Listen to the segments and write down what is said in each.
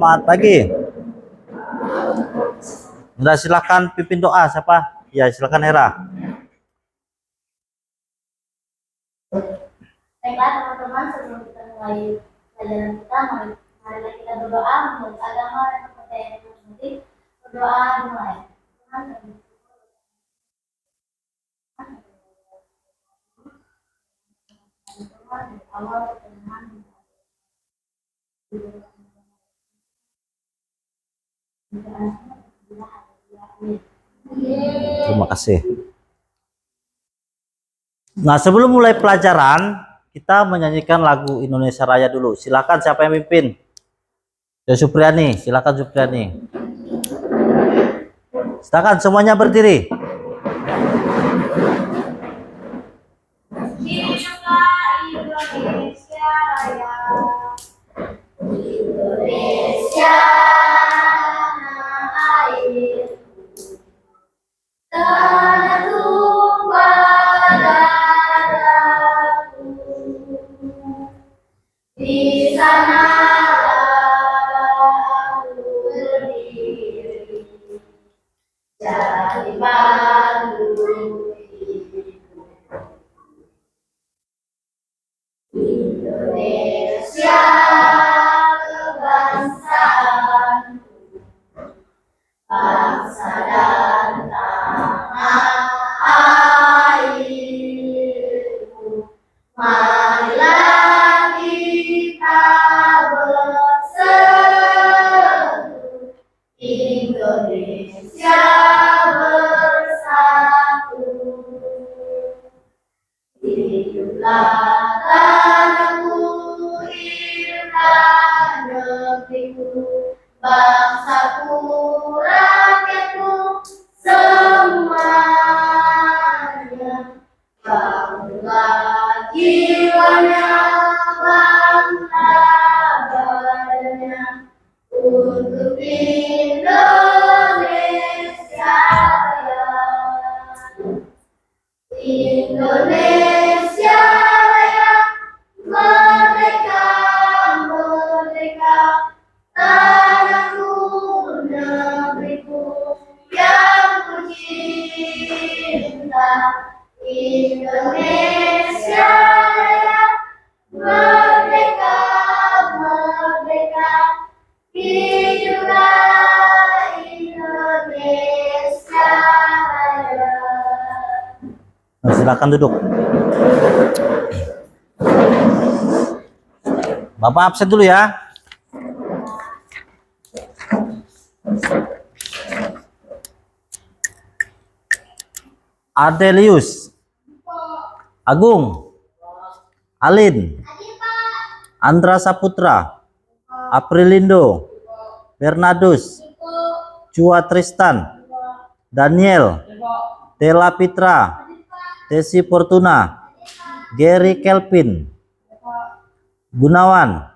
Selamat pagi. Udah, silakan pimpin doa siapa? Ya, silakan Hera. Baiklah teman-teman, sebelum kita mulai pelajaran kita, mari kita berdoa menurut agama dan kepercayaan yang penting. Berdoa dimulai. Tuhan kami Tuhan dari awal Tuhan. Terima kasih. Nah, sebelum mulai pelajaran, kita menyanyikan lagu Indonesia Raya dulu. Silakan siapa yang mimpin? Ya, Supriyani, silakan Supriyani. Silakan semuanya berdiri. Hiduplah Indonesia Raya. Indonesia tanah air, tanah tumpah darahku. Di sana aku berdiri, jadi pandu hidupku. Indonesia kebangsaan, bangsa dan tanah airku. Marilah kita bersatu, Indonesia bersatu. Hiduplah tanahku, hiduplah negeriku, bangsaku, rakyatku, semuanya. Bangunlah jiwanya, bangkitlah badannya, untuk Indonesia Raya. Indonesia Raya, merdeka, merdeka, tanahku, negeriku yang ku cinta. Indonesia Raya, merdeka, merdeka, hiduplah Indonesia Raya. Nah, silakan duduk. Bapak absen dulu ya. Adelius, Agung, Alin, Andra Saputra, Aprilindo, Bernardus, Chua Tristan, Daniel, Tela Pitra, Desi Fortuna, Gary Kelvin, Gunawan,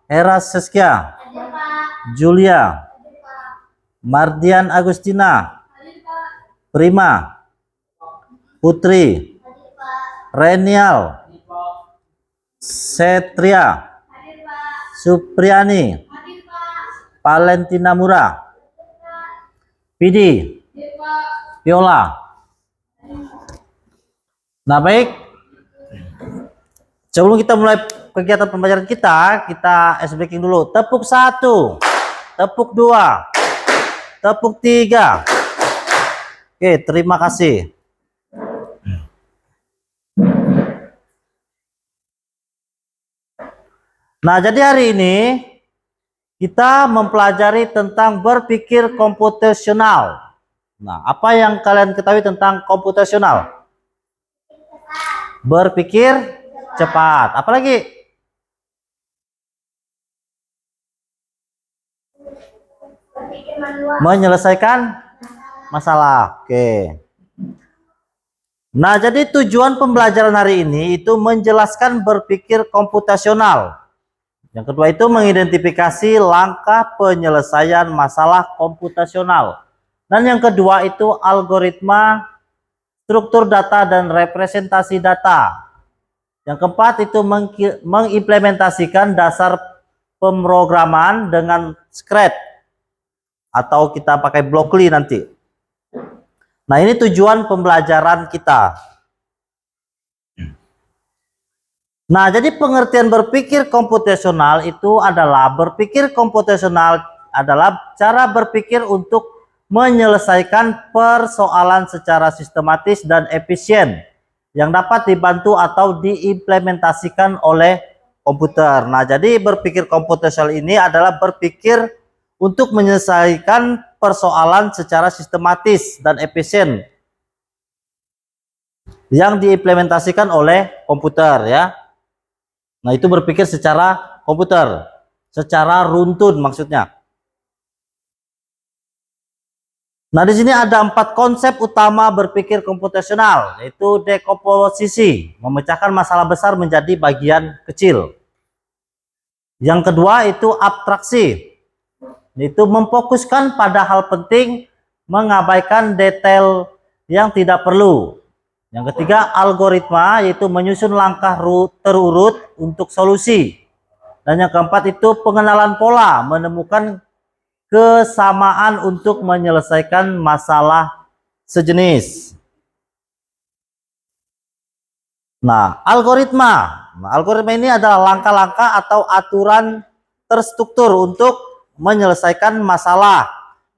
Hera Seskia, Julia, Mardian Agustina, Prima, Putri, Renial, Setria, Supriyani, Valentina Mura, Pidi, Viola. Nah, baik. Sebelum kita mulai kegiatan pembelajaran kita ice breaking dulu. Tepuk 1, tepuk 2, tepuk 3. Oke, terima kasih. Nah, jadi hari ini kita mempelajari tentang berpikir komputasional. Nah, apa yang kalian ketahui tentang komputasional? Berpikir cepat. Apalagi? Menyelesaikan masalah. Oke. Nah, jadi tujuan pembelajaran hari ini itu menjelaskan berpikir komputasional. Yang kedua itu mengidentifikasi langkah penyelesaian masalah komputasional. Dan yang kedua itu algoritma, struktur data dan representasi data. Yang keempat itu mengimplementasikan dasar pemrograman dengan Scratch atau kita pakai Blockly nanti. Nah, ini tujuan pembelajaran kita. Nah, jadi pengertian berpikir komputasional itu adalah berpikir komputasional adalah cara berpikir untuk menyelesaikan persoalan secara sistematis dan efisien yang dapat dibantu atau diimplementasikan oleh komputer. Nah, jadi berpikir komputasional ini adalah berpikir untuk menyelesaikan persoalan secara sistematis dan efisien yang diimplementasikan oleh komputer ya. Nah, itu berpikir secara komputer, secara runtun maksudnya. Nah, di sini ada 4 konsep utama berpikir komputasional, yaitu dekomposisi, memecahkan masalah besar menjadi bagian kecil. Yang kedua itu abstraksi, yaitu memfokuskan pada hal penting, mengabaikan detail yang tidak perlu. Yang ketiga, algoritma, yaitu menyusun langkah terurut untuk solusi. Dan yang keempat itu pengenalan pola, menemukan kesamaan untuk menyelesaikan masalah sejenis. Nah, algoritma ini adalah langkah-langkah atau aturan terstruktur untuk menyelesaikan masalah.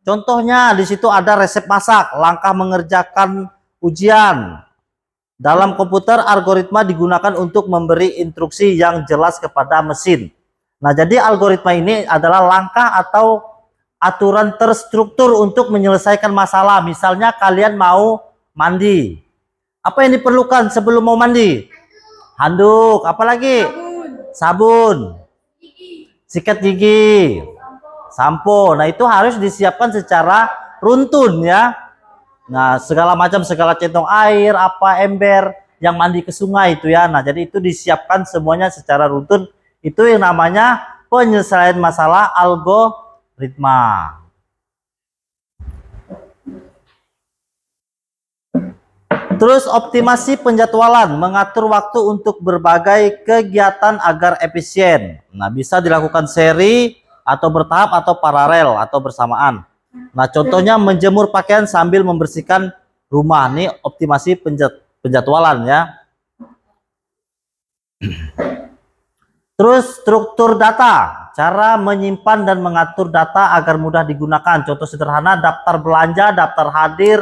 Contohnya di situ ada resep masak, langkah mengerjakan ujian. Dalam komputer, algoritma digunakan untuk memberi instruksi yang jelas kepada mesin. Nah, jadi algoritma ini adalah langkah atau aturan terstruktur untuk menyelesaikan masalah. Misalnya kalian mau mandi. Apa yang diperlukan sebelum mau mandi? Handuk. Apalagi? Sabun. Sikat gigi. Sampo. Nah, itu harus disiapkan secara runtun ya. Nah, segala centong air, ember yang mandi ke sungai itu ya. Nah, jadi itu disiapkan semuanya secara runtun. Itu yang namanya penyelesaian masalah algoritma. Terus optimasi penjadwalan, mengatur waktu untuk berbagai kegiatan agar efisien. Nah, bisa dilakukan seri atau bertahap atau paralel atau bersamaan. Nah, contohnya menjemur pakaian sambil membersihkan rumah. Ini optimasi penjadwalan ya. Terus struktur data, cara menyimpan dan mengatur data agar mudah digunakan. Contoh sederhana, daftar belanja, daftar hadir.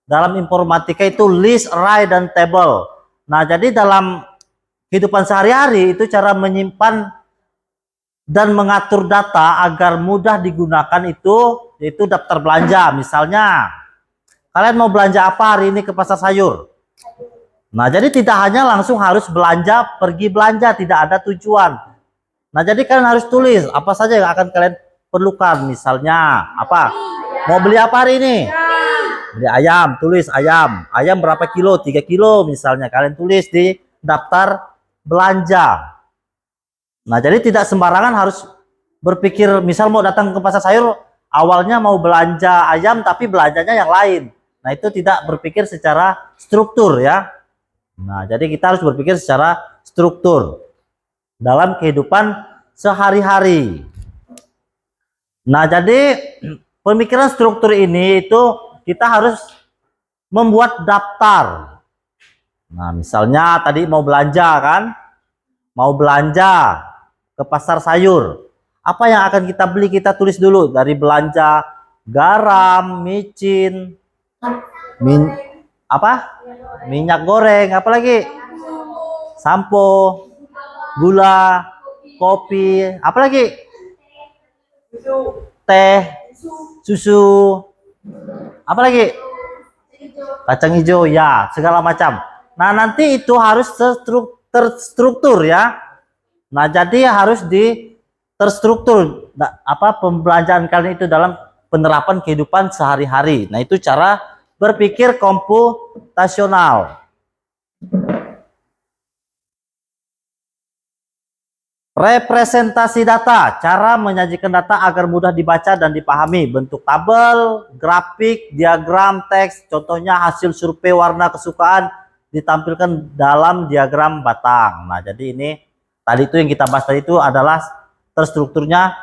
Dalam informatika itu list, array, dan table. Nah, jadi dalam kehidupan sehari-hari itu cara menyimpan dan mengatur data agar mudah digunakan itu yaitu daftar belanja. Misalnya kalian mau belanja apa hari ini ke pasar sayur. Nah, jadi tidak hanya langsung harus belanja, pergi belanja, tidak ada tujuan. Nah, jadi kalian harus tulis apa saja yang akan kalian perlukan. Misalnya apa? Mau beli apa hari ini? Beli ayam, tulis ayam. Ayam berapa kilo? 3 kilo misalnya. Kalian tulis di daftar belanja. Nah, jadi tidak sembarangan harus berpikir, misal mau datang ke pasar sayur, awalnya mau belanja ayam tapi belanjanya yang lain. Nah, itu tidak berpikir secara struktur ya. Nah, jadi kita harus berpikir secara struktur dalam kehidupan sehari-hari. Nah, jadi pemikiran struktur ini itu kita harus membuat daftar. Nah, misalnya tadi mau belanja kan? Mau belanja ke pasar sayur. Apa yang akan kita beli? Kita tulis dulu dari belanja garam, micin, minyak goreng, apalagi sampo, gula, kopi, apalagi teh, susu, apalagi kacang hijau ya, segala macam. Nah, nanti itu harus terstruktur ya. Nah, jadi harus terstruktur pembelanjaan kalian itu dalam penerapan kehidupan sehari-hari. Nah, itu cara berpikir komputasional. Representasi data, cara menyajikan data agar mudah dibaca dan dipahami. Bentuk tabel, grafik, diagram, teks. Contohnya hasil survei warna kesukaan ditampilkan dalam diagram batang. Nah, jadi ini tadi itu yang kita bahas tadi itu adalah terstrukturnya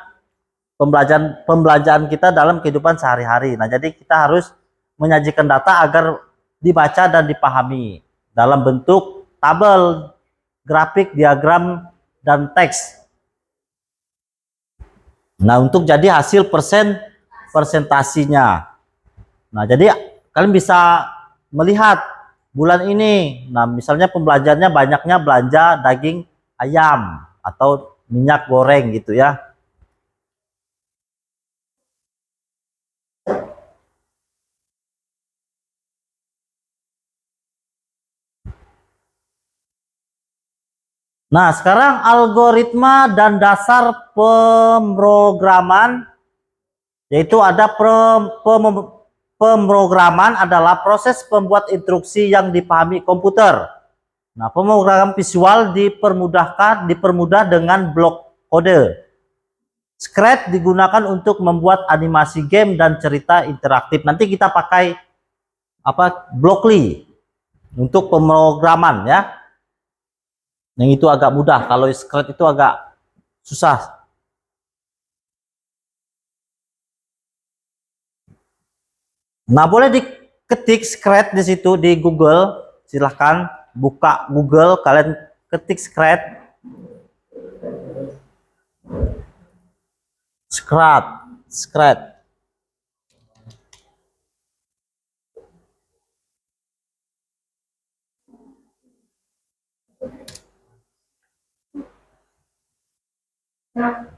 pembelajaran kita dalam kehidupan sehari-hari. Nah, jadi kita harus menyajikan data agar dibaca dan dipahami dalam bentuk tabel, grafik, diagram, dan teks. Nah, untuk jadi hasil presentasinya. Nah, jadi kalian bisa melihat bulan ini. Nah, misalnya pembelajarannya banyaknya belanja daging ayam atau minyak goreng gitu ya. Nah, sekarang algoritma dan dasar pemrograman, yaitu ada pemrograman adalah proses pembuat instruksi yang dipahami komputer. Nah, pemrograman visual dipermudah dengan blok kode. Scratch digunakan untuk membuat animasi game dan cerita interaktif. Nanti kita pakai Blockly untuk pemrograman ya. Yang itu agak mudah, kalau Scratch itu agak susah. Nah, boleh diketik Scratch di situ di Google. Silahkan buka Google, kalian ketik Scratch. Scratch.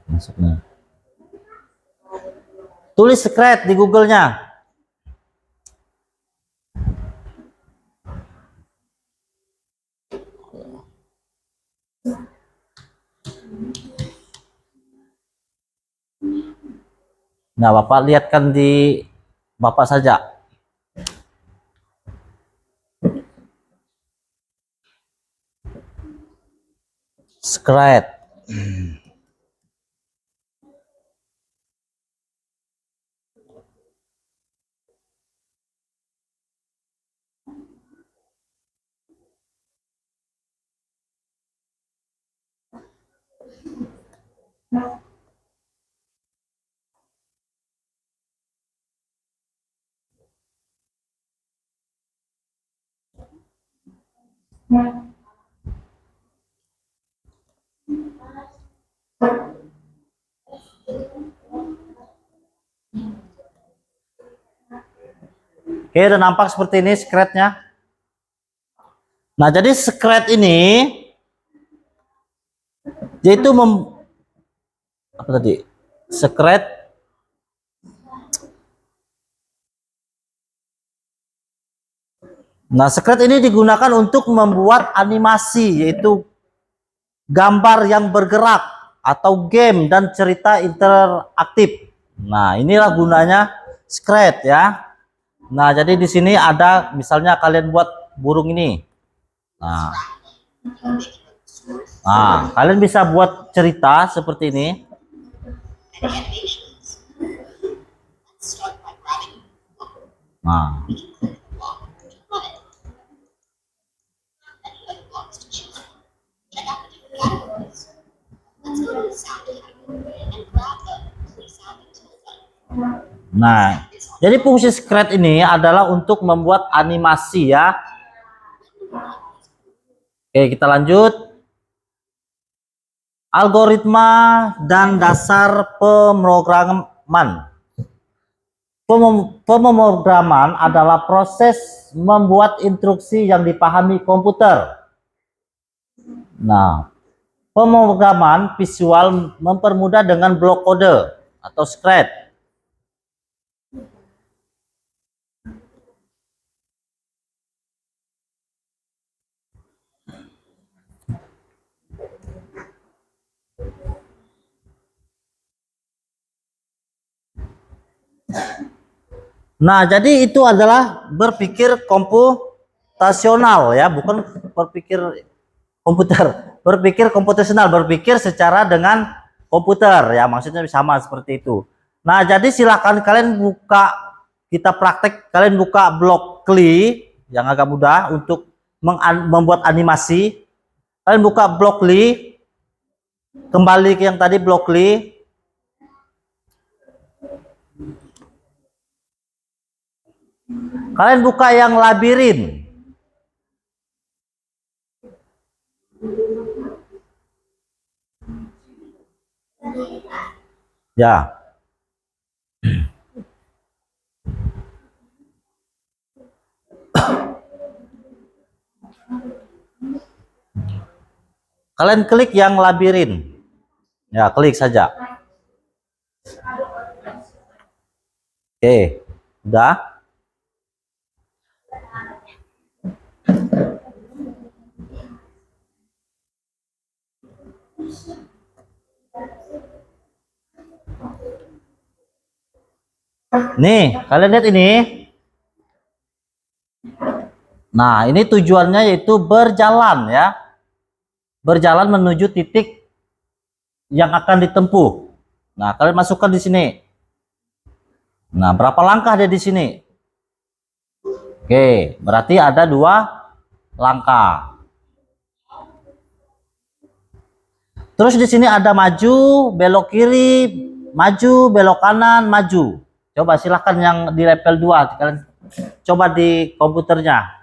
Masuknya. Tulis Scratch di Google-nya. Nah, Bapak lihatkan di Bapak saja. Scratch. Oke, udah nampak seperti ini Scratch-nya. Nah, jadi Scratch ini yaitu apa tadi? Scratch. Nah, Scratch ini digunakan untuk membuat animasi, yaitu gambar yang bergerak atau game dan cerita interaktif. Nah, inilah gunanya Scratch ya. Nah, jadi di sini ada misalnya kalian buat burung ini. Nah, kalian bisa buat cerita seperti ini. Nah, Nah, jadi fungsi Scratch ini adalah untuk membuat animasi ya. Oke, kita lanjut. Algoritma dan dasar pemrograman. Pemrograman adalah proses membuat instruksi yang dipahami komputer. Nah, pemrograman visual mempermudah dengan blok kode atau Scratch. Nah, jadi itu adalah berpikir komputasional ya, bukan berpikir komputer. Berpikir komputasional, berpikir secara dengan komputer ya, maksudnya sama seperti itu. Nah, jadi silakan kalian buka, kita praktek, kalian buka Blockly yang agak mudah untuk membuat animasi. Kalian buka Blockly. Kembali ke yang tadi Blockly. Kalian buka yang labirin. Ya. Kalian klik yang labirin. Ya, klik saja. Oke, udah. Nih, kalian lihat ini. Nah, ini tujuannya yaitu berjalan ya. Berjalan menuju titik yang akan ditempuh. Nah, kalian masukkan di sini. Nah, berapa langkah dia di sini? Oke, berarti ada 2 langkah. Terus di sini ada maju, belok kiri, maju, belok kanan, maju. Coba silahkan yang di level 2, kalian coba di komputernya.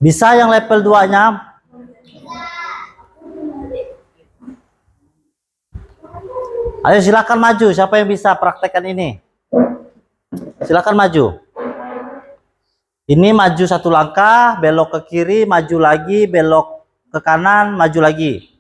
Bisa yang level 2-nya? Ayo silahkan maju. Siapa yang bisa praktekkan ini? Silahkan maju. Ini maju 1 langkah, belok ke kiri, maju lagi, belok ke kanan, maju lagi.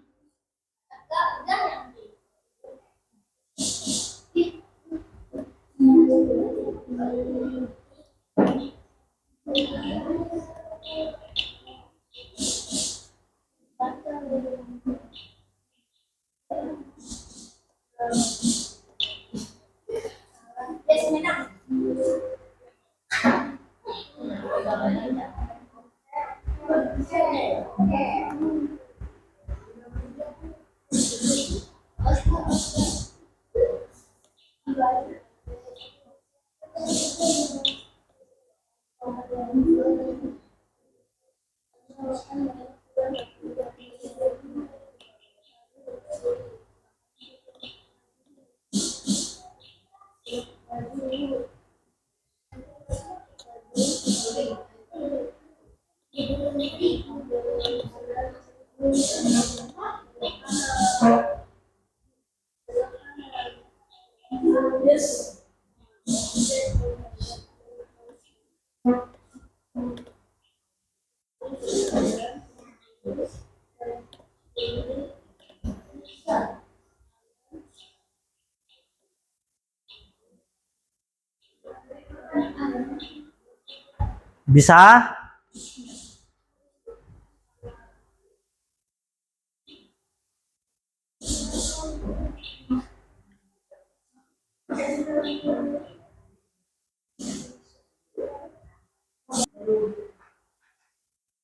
Bisa?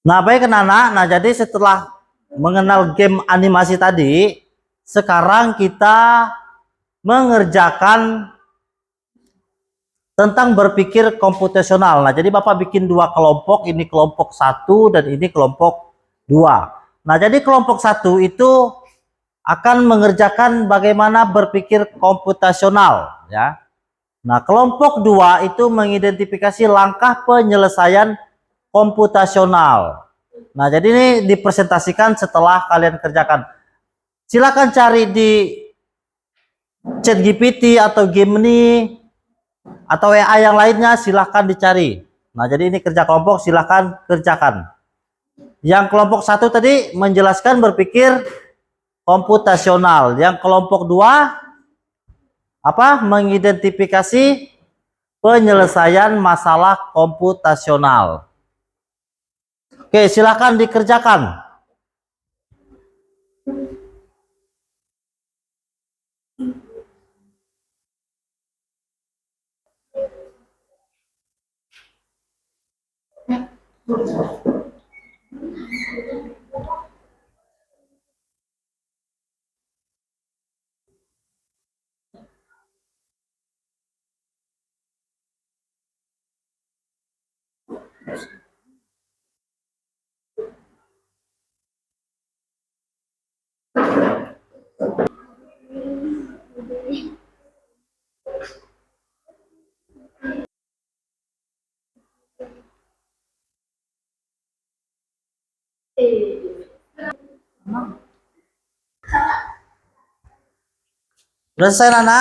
Nah, baik anak-anak. Nah, jadi setelah mengenal game animasi tadi, sekarang kita mengerjakan tentang berpikir komputasional. Nah, jadi Bapak bikin 2 kelompok, ini kelompok 1 dan ini kelompok 2. Nah, jadi kelompok 1 itu akan mengerjakan bagaimana berpikir komputasional ya. Nah, kelompok 2 itu mengidentifikasi langkah penyelesaian komputasional. Nah, jadi ini dipresentasikan setelah kalian kerjakan. Silakan cari di ChatGPT atau Gemini atau AI yang lainnya, silahkan dicari. Nah, jadi ini kerja kelompok, silahkan kerjakan. Yang kelompok 1 tadi menjelaskan berpikir komputasional. Yang kelompok 2 apa? Mengidentifikasi penyelesaian masalah komputasional. Oke, silahkan dikerjakan. Sudah selesai, Nana?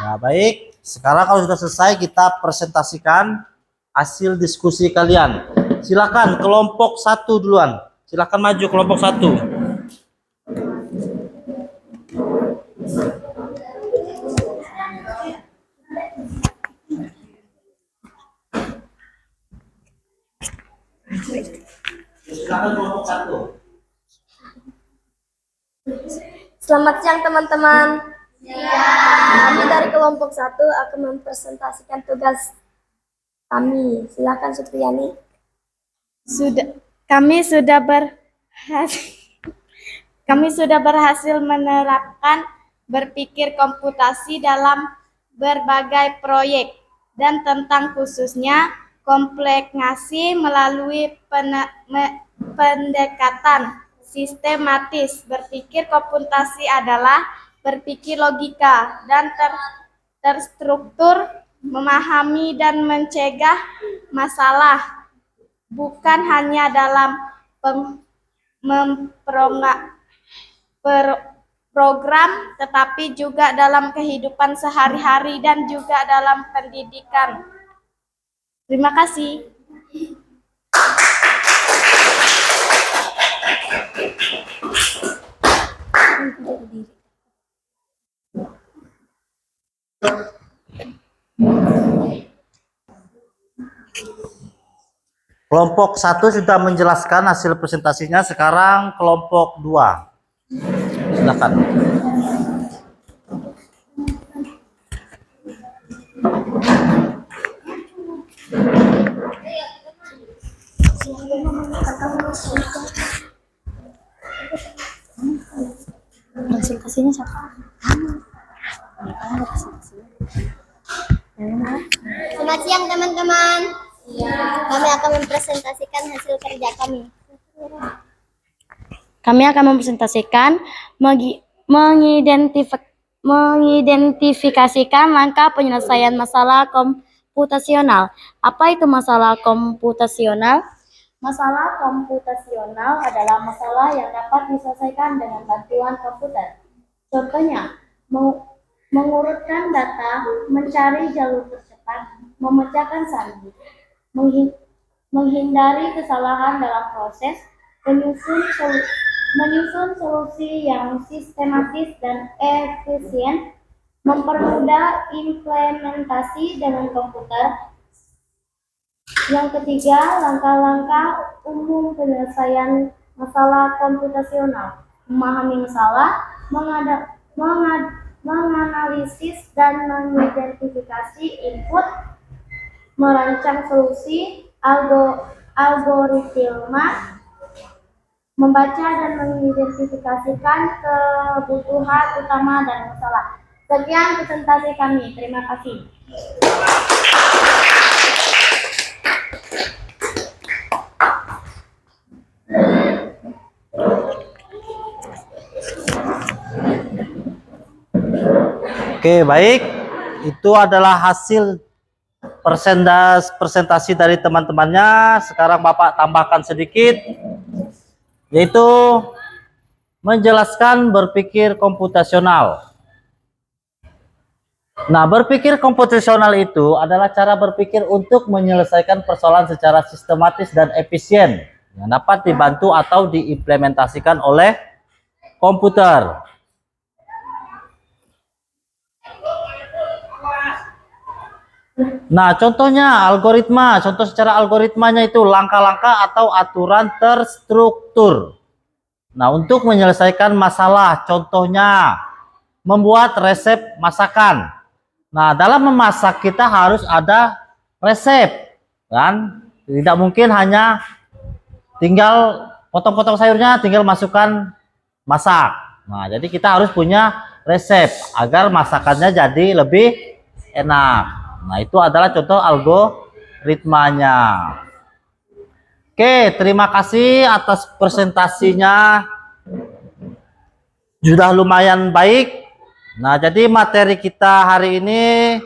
Nah, baik. Sekarang kalau sudah selesai, kita presentasikan hasil diskusi kalian. Silakan kelompok 1 duluan. Silakan maju kelompok 1. Silakan kelompok 1. Selamat siang teman-teman. Kami dari kelompok 1 akan mempresentasikan tugas kami. Silakan Supriyani. Kami sudah berhasil menerapkan berpikir komputasi dalam berbagai proyek dan tentang khususnya kompleksasi melalui pendekatan sistematis. Berpikir komputasi adalah berpikir logika dan terstruktur, memahami dan mencegah masalah, bukan hanya dalam program, tetapi juga dalam kehidupan sehari-hari dan juga dalam pendidikan. Terima kasih. Kelompok 1 sudah menjelaskan hasil presentasinya. Sekarang kelompok 2. Silakan. Presentasinya siapa? Selamat siang teman-teman. Kami akan mempresentasikan hasil kerja kami. Kami akan mempresentasikan mengidentifikasikan langkah penyelesaian masalah komputasional. Apa itu masalah komputasional? Masalah komputasional adalah masalah yang dapat diselesaikan dengan bantuan komputer. Contohnya, mengurutkan data, mencari jalur tercepat, memecahkan sandi, menghindari kesalahan dalam proses, menyusun solusi yang sistematis dan efisien, mempermudah implementasi dengan komputer. Yang ketiga, langkah-langkah umum penyelesaian masalah komputasional: memahami masalah, menganalisis dan mengidentifikasi input, merancang solusi, algoritma, membaca dan mengidentifikasikan kebutuhan utama dan masalah. Sekian presentasi kami. Terima kasih. Oke, baik. Itu adalah hasil presentasi dari teman-temannya. Sekarang Bapak tambahkan sedikit, yaitu menjelaskan berpikir komputasional. Nah, berpikir komputasional itu adalah cara berpikir untuk menyelesaikan persoalan secara sistematis dan efisien yang dapat dibantu atau diimplementasikan oleh komputer. Nah, contohnya algoritma. Contoh secara algoritmanya itu langkah-langkah atau aturan terstruktur. Nah, untuk menyelesaikan masalah, contohnya membuat resep masakan. Nah, dalam memasak kita harus ada resep, kan? Tidak mungkin hanya tinggal potong-potong sayurnya, tinggal masukkan masak. Nah, jadi kita harus punya resep agar masakannya jadi lebih enak. Nah, itu adalah contoh algoritma. ritmanya. Oke, terima kasih atas presentasinya. Sudah lumayan baik. Nah, jadi materi kita hari ini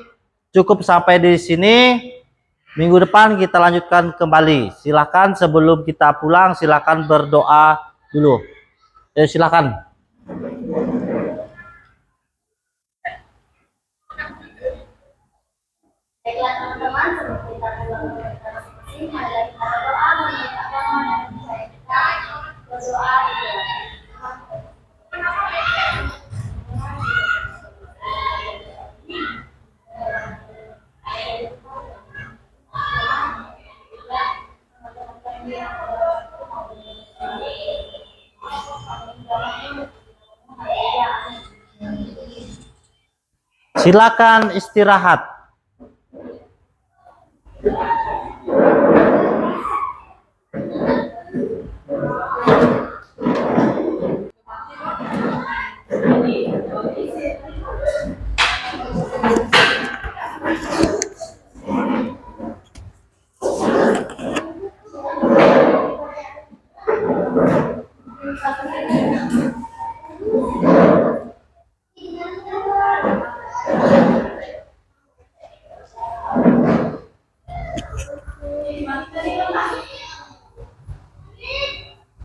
cukup sampai di sini. Minggu depan kita lanjutkan kembali. Silakan sebelum kita pulang, silakan berdoa dulu. Silakan. Baiklah teman-teman, sebelum kita pulang ke kita masing-masing, marilah kita berdoa menurut agama dan percaya kita. Berdoa dimulai. Silakan istirahat.